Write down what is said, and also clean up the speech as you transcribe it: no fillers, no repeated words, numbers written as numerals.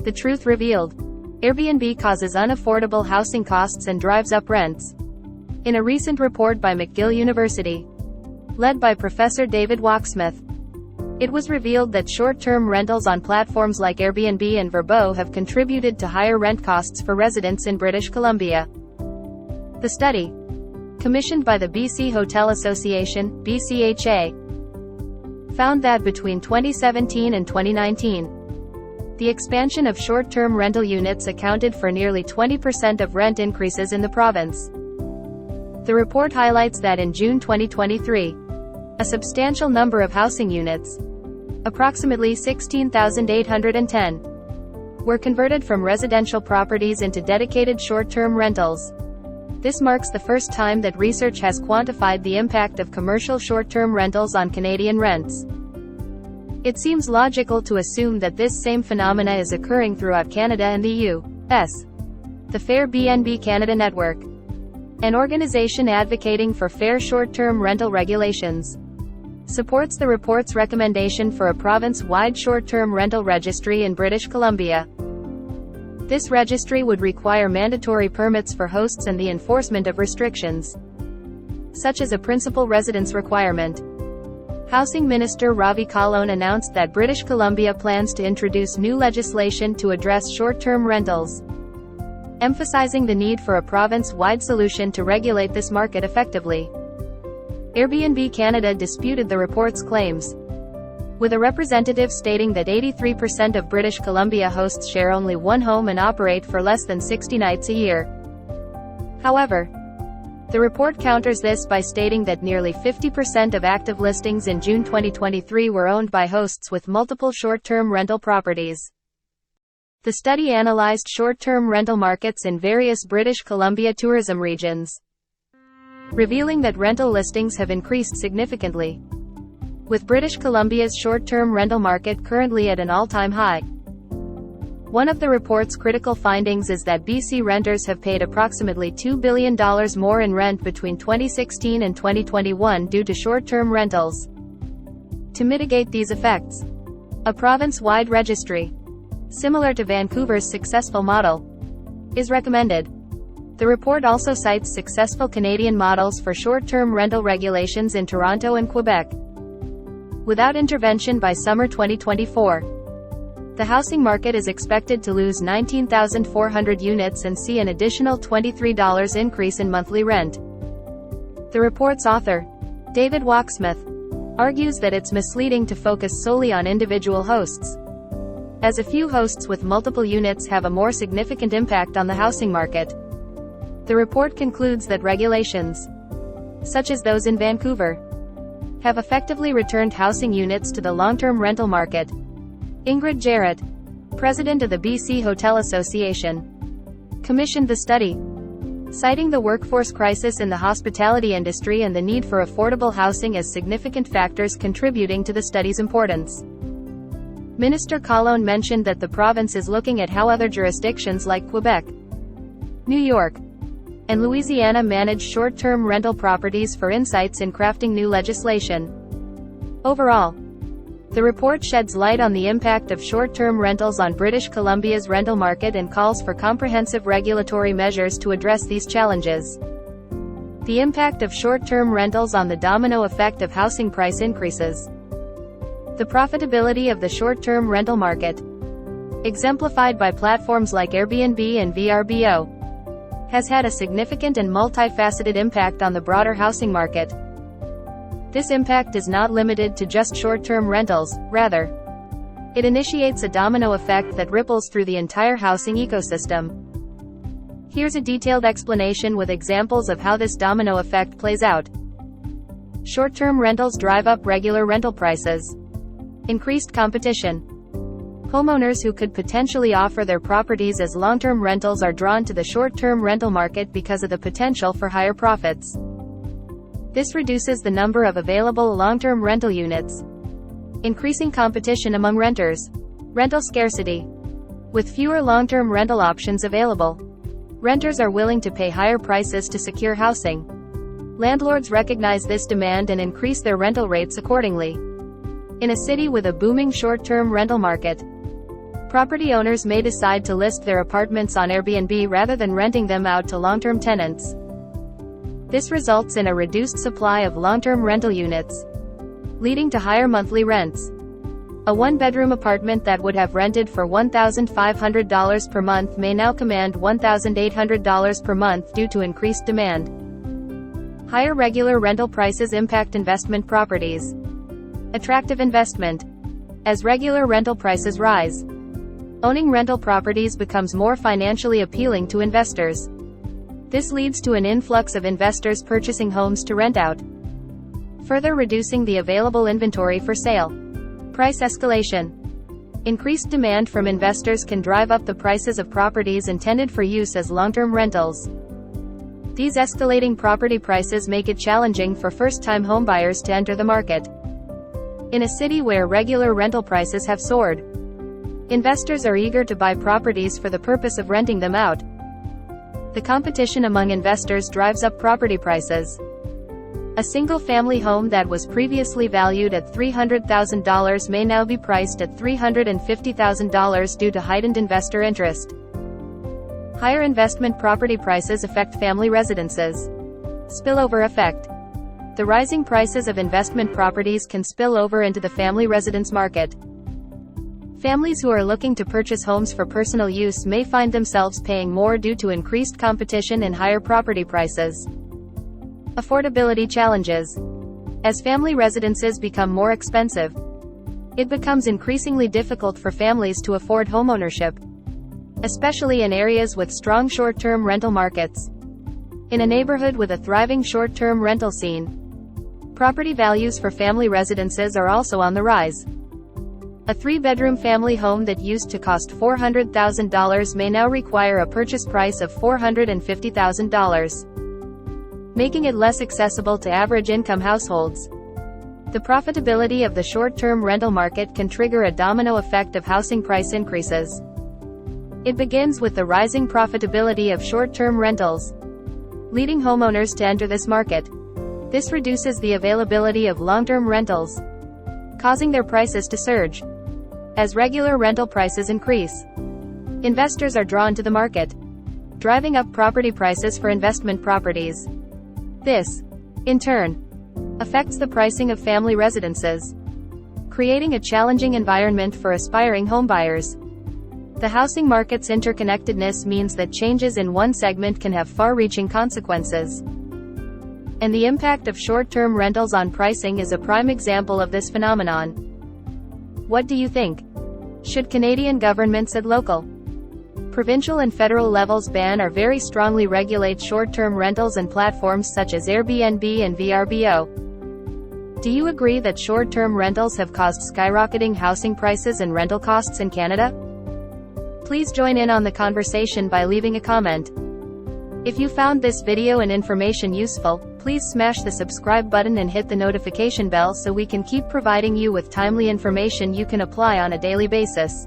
The truth revealed. Airbnb causes unaffordable housing costs and drives up rents. In a recent report by McGill University, led by Professor David Walksmith, it was revealed that short-term rentals on platforms like Airbnb and Vrbo have contributed to higher rent costs for residents in British Columbia. The study, commissioned by the BC Hotel Association, BCHA, found that between 2017 and 2019, the expansion of short-term rental units accounted for nearly 20% of rent increases in the province. The report highlights that in June 2023, a substantial number of housing units, approximately 16,810, were converted from residential properties into dedicated short-term rentals. This marks the first time that research has quantified the impact of commercial short-term rentals on Canadian rents. It seems logical to assume that this same phenomena is occurring throughout Canada and the U.S. The AirBnb Canada Network, an organization advocating for fair short-term rental regulations, supports the report's recommendation for a province-wide short-term rental registry in British Columbia. This registry would require mandatory permits for hosts and the enforcement of restrictions, such as a principal residence requirement. Housing Minister Ravi Kahlon announced that British Columbia plans to introduce new legislation to address short-term rentals, emphasizing the need for a province-wide solution to regulate this market effectively. Airbnb Canada disputed the report's claims, with a representative stating that 83% of British Columbia hosts share only one home and operate for less than 60 nights a year. However, the report counters this by stating that nearly 50% of active listings in June 2023 were owned by hosts with multiple short-term rental properties. The study analyzed short-term rental markets in various British Columbia tourism regions, revealing that rental listings have increased significantly, with British Columbia's short-term rental market currently at an all-time high. One of the report's critical findings is that BC renters have paid approximately $2 billion more in rent between 2016 and 2021 due to short-term rentals. To mitigate these effects, a province-wide registry, similar to Vancouver's successful model, is recommended. The report also cites successful Canadian models for short-term rental regulations in Toronto and Quebec. Without intervention by summer 2024, the housing market is expected to lose 19,400 units and see an additional $23 increase in monthly rent. The report's author, David Walksmith, argues that it's misleading to focus solely on individual hosts, as a few hosts with multiple units have a more significant impact on the housing market. The report concludes that regulations, such as those in Vancouver, have effectively returned housing units to the long-term rental market. Ingrid Jarrett, president of the BC Hotel Association, commissioned the study, citing the workforce crisis in the hospitality industry and the need for affordable housing as significant factors contributing to the study's importance. Minister Kahlon mentioned that the province is looking at how other jurisdictions like Quebec, New York, and Louisiana manage short-term rental properties for insights in crafting new legislation. Overall, the report sheds light on the impact of short-term rentals on British Columbia's rental market and calls for comprehensive regulatory measures to address these challenges. The impact of short-term rentals on the domino effect of housing price increases. The profitability of the short-term rental market, exemplified by platforms like Airbnb and Vrbo, has had a significant and multifaceted impact on the broader housing market. This impact is not limited to just short-term rentals, rather, it initiates a domino effect that ripples through the entire housing ecosystem. Here's a detailed explanation with examples of how this domino effect plays out. Short-term rentals drive up regular rental prices. Increased competition. Homeowners who could potentially offer their properties as long-term rentals are drawn to the short-term rental market because of the potential for higher profits. This reduces the number of available long-term rental units, increasing competition among renters. Rental scarcity. With fewer long-term rental options available, renters are willing to pay higher prices to secure housing. Landlords recognize this demand and increase their rental rates accordingly. In a city with a booming short-term rental market, Property owners may decide to list their apartments on Airbnb rather than renting them out to long-term tenants. This results in a reduced supply of long-term rental units, leading to higher monthly rents. A one-bedroom apartment that would have rented for $1,500 per month may now command $1,800 per month due to increased demand. Higher regular rental prices impact investment properties. Attractive investment. As regular rental prices rise, owning rental properties becomes more financially appealing to investors. This leads to an influx of investors purchasing homes to rent out, further reducing the available inventory for sale. Price escalation. Increased demand from investors can drive up the prices of properties intended for use as long-term rentals. These escalating property prices make it challenging for first-time homebuyers to enter the market. In a city where regular rental prices have soared, investors are eager to buy properties for the purpose of renting them out. The competition among investors drives up property prices. A single-family home that was previously valued at $300,000 may now be priced at $350,000 due to heightened investor interest. Higher investment property prices affect family residences. Spillover effect. The rising prices of investment properties can spill over into the family residence market. Families who are looking to purchase homes for personal use may find themselves paying more due to increased competition and higher property prices. Affordability challenges. As family residences become more expensive, it becomes increasingly difficult for families to afford homeownership, especially in areas with strong short-term rental markets. In a neighborhood with a thriving short-term rental scene, property values for family residences are also on the rise. A three-bedroom family home that used to cost $400,000 may now require a purchase price of $450,000, making it less accessible to average-income households. The profitability of the short-term rental market can trigger a domino effect of housing price increases. It begins with the rising profitability of short-term rentals, leading homeowners to enter this market. This reduces the availability of long-term rentals, causing their prices to surge. As regular rental prices increase, investors are drawn to the market, driving up property prices for investment properties. This, in turn, affects the pricing of family residences, creating a challenging environment for aspiring homebuyers. The housing market's interconnectedness means that changes in one segment can have far-reaching consequences. And the impact of short-term rentals on pricing is a prime example of this phenomenon. What do you think? Should Canadian governments at local, provincial and federal levels ban or very strongly regulate short-term rentals and platforms such as Airbnb and Vrbo? Do you agree that short-term rentals have caused skyrocketing housing prices and rental costs in Canada? Please join in on the conversation by leaving a comment. If you found this video and information useful, please smash the subscribe button and hit the notification bell so we can keep providing you with timely information you can apply on a daily basis.